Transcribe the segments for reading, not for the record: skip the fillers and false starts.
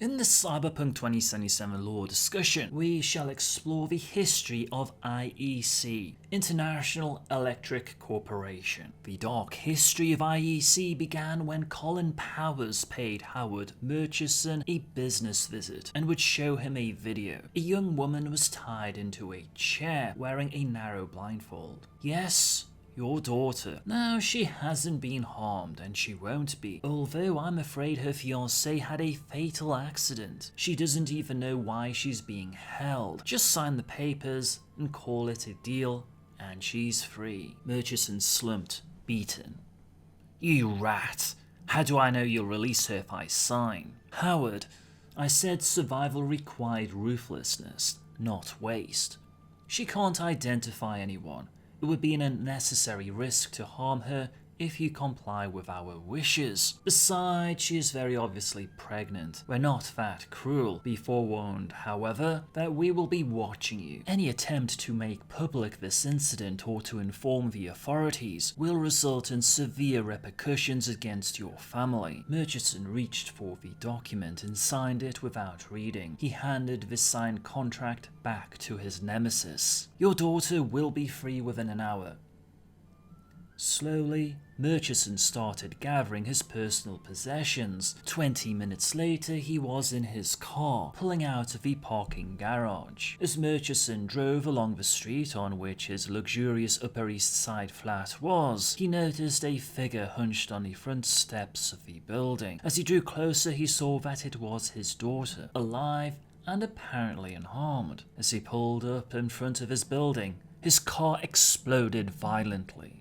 In the Cyberpunk 2077 lore discussion, we shall explore the history of IEC, International Electric Corporation. The dark history of IEC began when Colin Powers paid Howard Murchison a business visit and would show him a video. A young woman was tied into a chair wearing a narrow blindfold. Yes, your daughter. Now, she hasn't been harmed, and she won't be, although I'm afraid her fiancé had a fatal accident. She doesn't even know why she's being held. Just sign the papers and call it a deal, and she's free. Murchison slumped, beaten. You rat! How do I know you'll release her if I sign? Howard, I said survival required ruthlessness, not waste. She can't identify anyone. It would be an unnecessary risk to harm her if you comply with our wishes. Besides, she is very obviously pregnant. We're not that cruel. Be forewarned, however, that we will be watching you. Any attempt to make public this incident or to inform the authorities will result in severe repercussions against your family. Murchison reached for the document and signed it without reading. He handed the signed contract back to his nemesis. Your daughter will be free within an hour. Slowly, Murchison started gathering his personal possessions. 20 minutes later, he was in his car, pulling out of the parking garage. As Murchison drove along the street on which his luxurious Upper East Side flat was, he noticed a figure hunched on the front steps of the building. As he drew closer, he saw that it was his daughter, alive and apparently unharmed. As he pulled up in front of his building, his car exploded violently.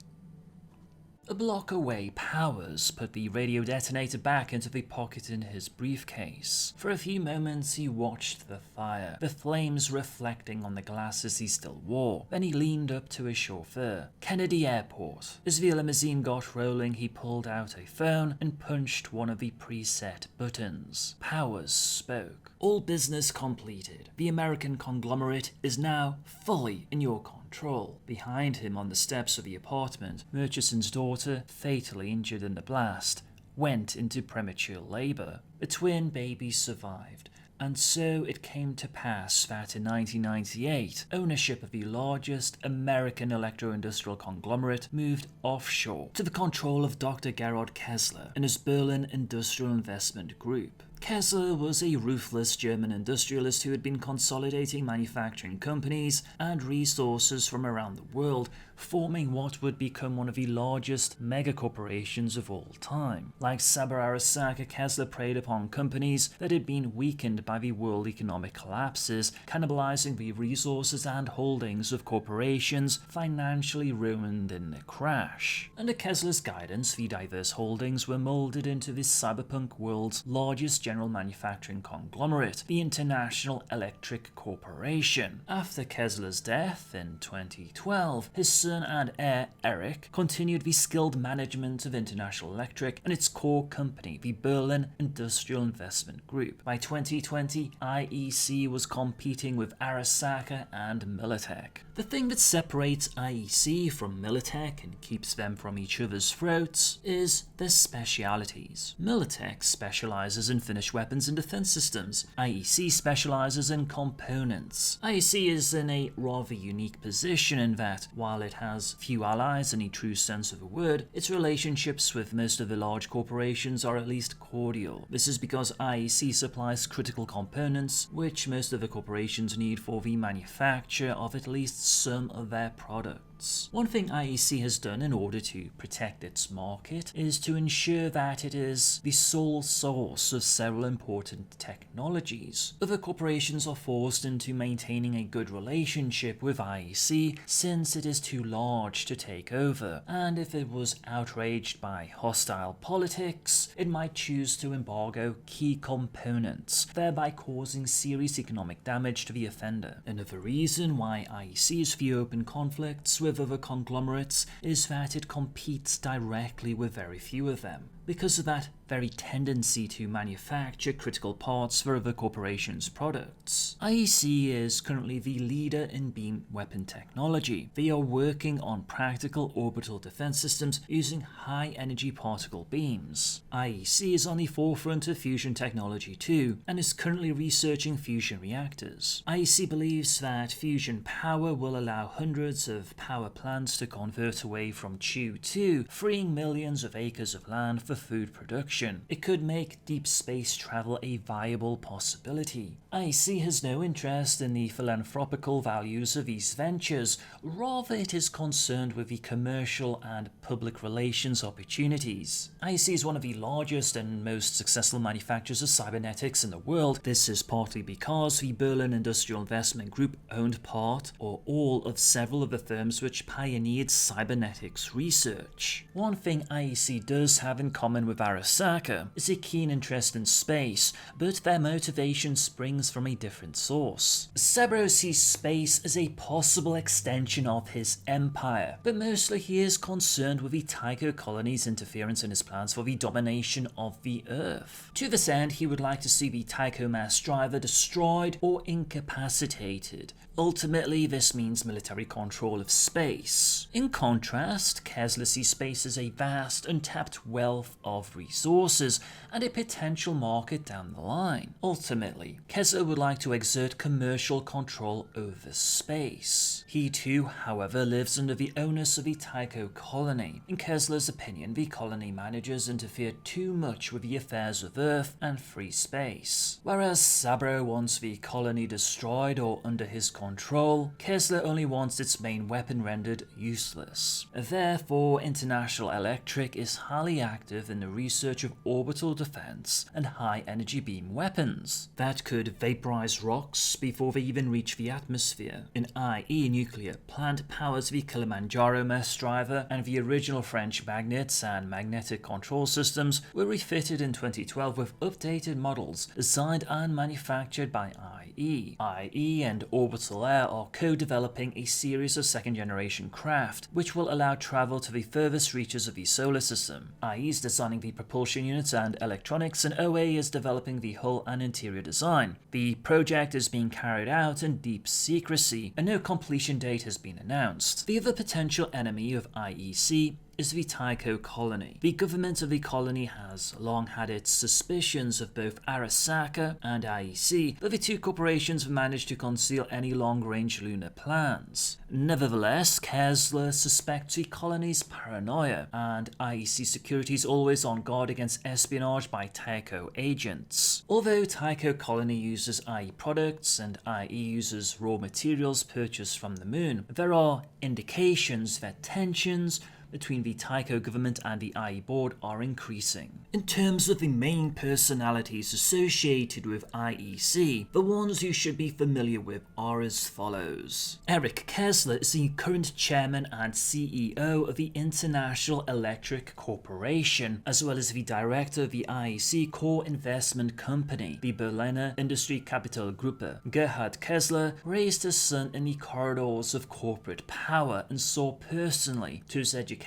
A block away, Powers put the radio detonator back into the pocket in his briefcase. For a few moments he watched the fire, the flames reflecting on the glasses he still wore. Then he leaned up to his chauffeur. Kennedy Airport. As the limousine got rolling, he pulled out a phone and punched one of the preset buttons. Powers spoke. All business completed. The American conglomerate is now fully in your control. Behind him on the steps of the apartment, Murchison's daughter, fatally injured in the blast, went into premature labor. The twin babies survived, and so it came to pass that in 1998, ownership of the largest American electro-industrial conglomerate moved offshore to the control of Dr. Gerhard Kessler and his Berlin Industrial Investment Group. Kessler was a ruthless German industrialist who had been consolidating manufacturing companies and resources from around the world, forming what would become one of the largest megacorporations of all time. Like Saber Arasaka, Kessler preyed upon companies that had been weakened by the world economic collapses, cannibalizing the resources and holdings of corporations financially ruined in the crash. Under Kessler's guidance, the diverse holdings were molded into the cyberpunk world's largest general manufacturing conglomerate, the International Electric Corporation. After Kessler's death in 2012, his son and heir, Eric, continued the skilled management of International Electric and its core company, the Berlin Industrial Investment Group. By 2020, IEC was competing with Arasaka and Militech. The thing that separates IEC from Militech and keeps them from each other's throats is their specialities. Militech specializes in finished weapons and defense systems. IEC specializes in components. IEC is in a rather unique position in that, while it has few allies in a true sense of the word, its relationships with most of the large corporations are at least cordial. This is because IEC supplies critical components, which most of the corporations need for the manufacture of at least some of their products. One thing IEC has done in order to protect its market is to ensure that it is the sole source of several important technologies. Other corporations are forced into maintaining a good relationship with IEC since it is too large to take over, and if it was outraged by hostile politics, it might choose to embargo key components, thereby causing serious economic damage to the offender. Another reason why IEC's few open conflicts with other conglomerates is that it competes directly with very few of them. because of that very tendency to manufacture critical parts for other corporations' products. IEC is currently the leader in beam weapon technology. They are working on practical orbital defense systems using high-energy particle beams. IEC is on the forefront of fusion technology too, and is currently researching fusion reactors. IEC believes that fusion power will allow hundreds of power plants to convert away from CO2, freeing millions of acres of land for food production. It could make deep space travel a viable possibility. IEC has no interest in the philanthropical values of these ventures, rather it is concerned with the commercial and public relations opportunities. IEC is one of the largest and most successful manufacturers of cybernetics in the world. This is partly because the Berlin Industrial Investment Group owned part or all of several of the firms which pioneered cybernetics research. One thing IEC does have in common with Arasaka is a keen interest in space, but their motivation springs from a different source. Saburo sees space as a possible extension of his empire, but mostly he is concerned with the Tycho colony's interference in his plans for the domination of the Earth. To this end, he would like to see the Tycho mass driver destroyed or incapacitated. Ultimately, this means military control of space. In contrast, Kesler sees space as a vast, untapped wealth of resources and a potential market down the line. Ultimately, Kesler would like to exert commercial control over space. He too, however, lives under the onus of the Tycho colony. In Kesler's opinion, the colony managers interfere too much with the affairs of Earth and free space. Whereas Saburo wants the colony destroyed or under his control, Kesler only wants its main weapon rendered useless. Therefore, International Electric is highly active in the research of orbital defense and high-energy beam weapons that could vaporize rocks before they even reach the atmosphere. An IE nuclear plant powers the Kilimanjaro mass driver, and the original French magnets and magnetic control systems were refitted in 2012 with updated models designed and manufactured by IE. IE and Orbital Air are co-developing a series of second-generation craft, which will allow travel to the furthest reaches of the solar system. IE is designing the propulsion units and electronics, and OA is developing the hull and interior design. The project is being carried out in deep secrecy, and no completion date has been announced. The other potential enemy of IEC is the Tycho colony. The government of the colony has long had its suspicions of both Arasaka and IEC, but the two corporations have managed to conceal any long-range lunar plans. Nevertheless, Kesler suspects the colony's paranoia, and IEC security is always on guard against espionage by Tycho agents. Although Tycho colony uses IE products and IE uses raw materials purchased from the moon, there are indications that tensions between the Tycho government and the IE board are increasing. In terms of the main personalities associated with IEC, the ones you should be familiar with are as follows. Eric Kesler is the current chairman and CEO of the International Electric Corporation, as well as the director of the IEC core investment company, the Berliner Industrie Kapitalgruppe. Gerhard Kesler raised his son in the corridors of corporate power and saw personally to his education,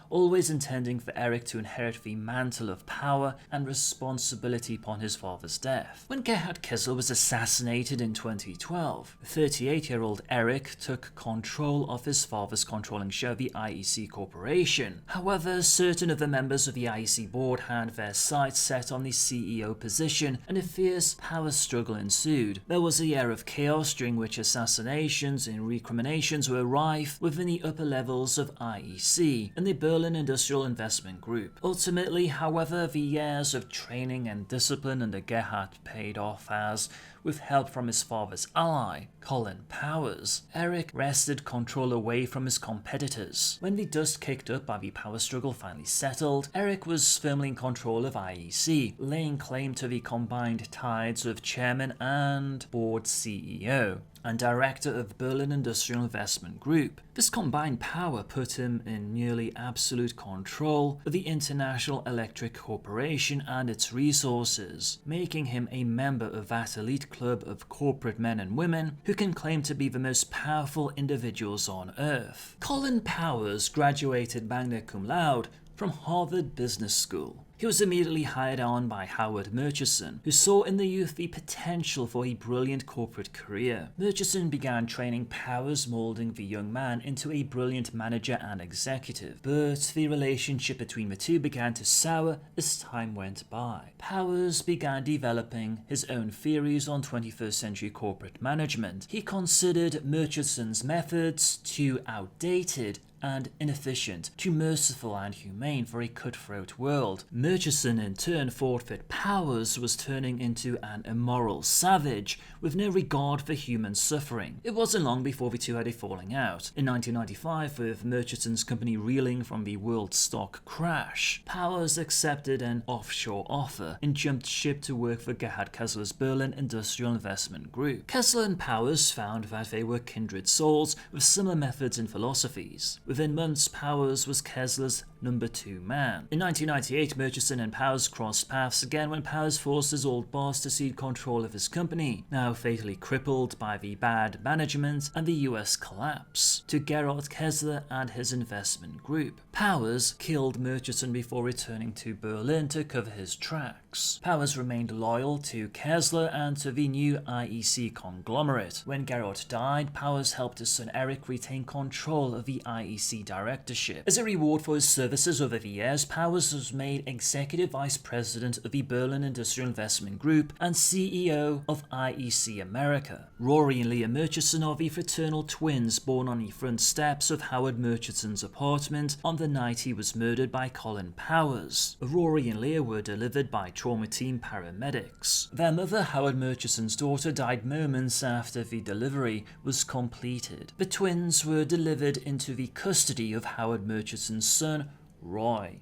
always intending for Eric to inherit the mantle of power and responsibility upon his father's death. When Gerhard Kesler was assassinated in 2012, 38-year-old Eric took control of his father's controlling share of the IEC Corporation. However, certain of the members of the IEC board had their sights set on the CEO position, and a fierce power struggle ensued. There was a year of chaos during which assassinations and recriminations were rife within the upper levels of IEC and the Berlin Industrial Investment Group. Ultimately, however, the years of training and discipline under Gerhard paid off as, with help from his father's ally, Colin Powers, Eric wrested control away from his competitors. When the dust kicked up by the power struggle finally settled, Eric was firmly in control of IEC, laying claim to the combined tides of chairman and board CEO and director of Berlin Industrial Investment Group. This combined power put him in nearly absolute control of the International Electric Corporation and its resources, making him a member of that elite club of corporate men and women who can claim to be the most powerful individuals on Earth. Colin Powers graduated magna cum laude from Harvard Business School. He was immediately hired on by Howard Murchison, who saw in the youth the potential for a brilliant corporate career. Murchison began training Powers, molding the young man into a brilliant manager and executive, but the relationship between the two began to sour as time went by. Powers began developing his own theories on 21st century corporate management. He considered Murchison's methods too outdated and inefficient, too merciful and humane for a cutthroat world. Murchison in turn thought that Powers was turning into an immoral savage with no regard for human suffering. It wasn't long before the two had a falling out. In 1995, with Murchison's company reeling from the world stock crash, Powers accepted an offshore offer and jumped ship to work for Gerhard Kessler's Berlin Industrial Investment Group. Kessler and Powers found that they were kindred souls with similar methods and philosophies. Within months, Powers was Kessler's number 2 man. In 1998, Murchison and Powers crossed paths again when Powers forced his old boss to cede control of his company, now fatally crippled by the bad management and the US collapse, to Gerhard Kessler and his investment group. Powers killed Murchison before returning to Berlin to cover his tracks. Powers remained loyal to Kessler and to the new IEC conglomerate. When Gerhard died, Powers helped his son Eric retain control of the IEC directorship. As a reward for his services over the years, Powers was made Executive Vice President of the Berlin Industrial Investment Group and CEO of IEC America. Rory and Leah Murchison are the fraternal twins born on the front steps of Howard Murchison's apartment on the night he was murdered by Colin Powers. Rory and Leah were delivered by trauma team paramedics. Their mother, Howard Murchison's daughter, died moments after the delivery was completed. The twins were delivered into the custody of Howard Murchison's son, Roy,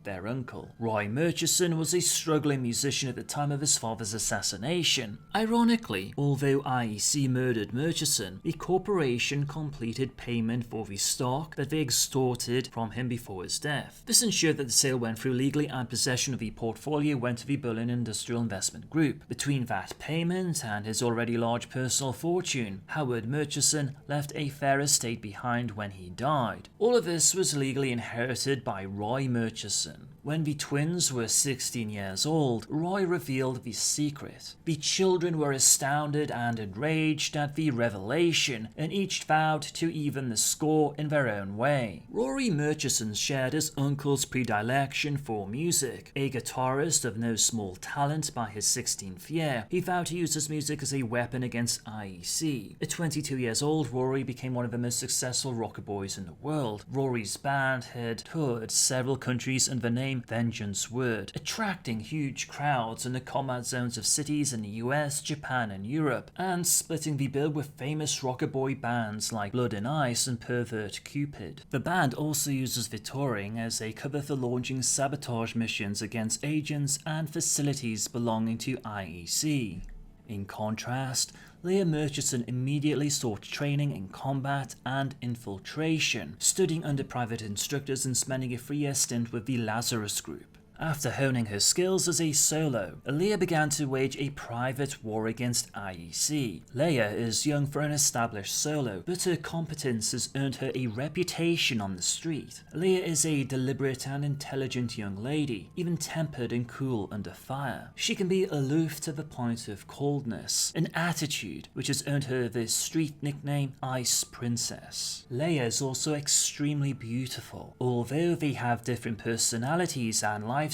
their uncle. Roy Murchison was a struggling musician at the time of his father's assassination. Ironically, although IEC murdered Murchison, the corporation completed payment for the stock that they extorted from him before his death. This ensured that the sale went through legally and possession of the portfolio went to the Berlin Industrial Investment Group. Between that payment and his already large personal fortune, Howard Murchison left a fair estate behind when he died. All of this was legally inherited by Roy Murchison. When the twins were 16 years old, Roy revealed the secret. The children were astounded and enraged at the revelation, and each vowed to even the score in their own way. Rory Murchison shared his uncle's predilection for music. A guitarist of no small talent by his 16th year, he vowed to use his music as a weapon against IEC. At 22 years old, Rory became one of the most successful rocker boys in the world. Rory's band had toured several countries under the name Vengeance Word, attracting huge crowds in the combat zones of cities in the US, Japan and Europe, and splitting the bill with famous rocker boy bands like Blood and Ice and Pervert Cupid. The band also uses the touring as a cover for launching sabotage missions against agents and facilities belonging to IEC. In contrast, Leah Murchison immediately sought training in combat and infiltration, studying under private instructors and spending a 3-year stint with the Lazarus Group. After honing her skills as a solo, Leah began to wage a private war against IEC. Leah is young for an established solo, but her competence has earned her a reputation on the street. Leah is a deliberate and intelligent young lady, even tempered and cool under fire. She can be aloof to the point of coldness, an attitude which has earned her the street nickname Ice Princess. Leah is also extremely beautiful. Although they have different personalities and lifestyles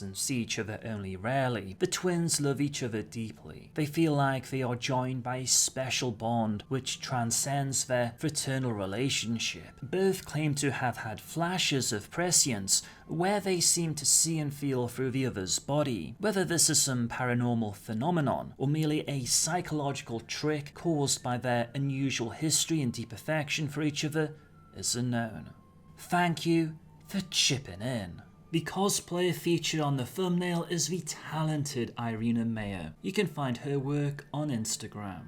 and see each other only rarely, the twins love each other deeply. They feel like they are joined by a special bond which transcends their fraternal relationship. Both claim to have had flashes of prescience where they seem to see and feel through the other's body. Whether this is some paranormal phenomenon or merely a psychological trick caused by their unusual history and deep affection for each other is unknown. Thank you for chipping in. The cosplayer featured on the thumbnail is the talented Irina Mayer. You can find her work on Instagram.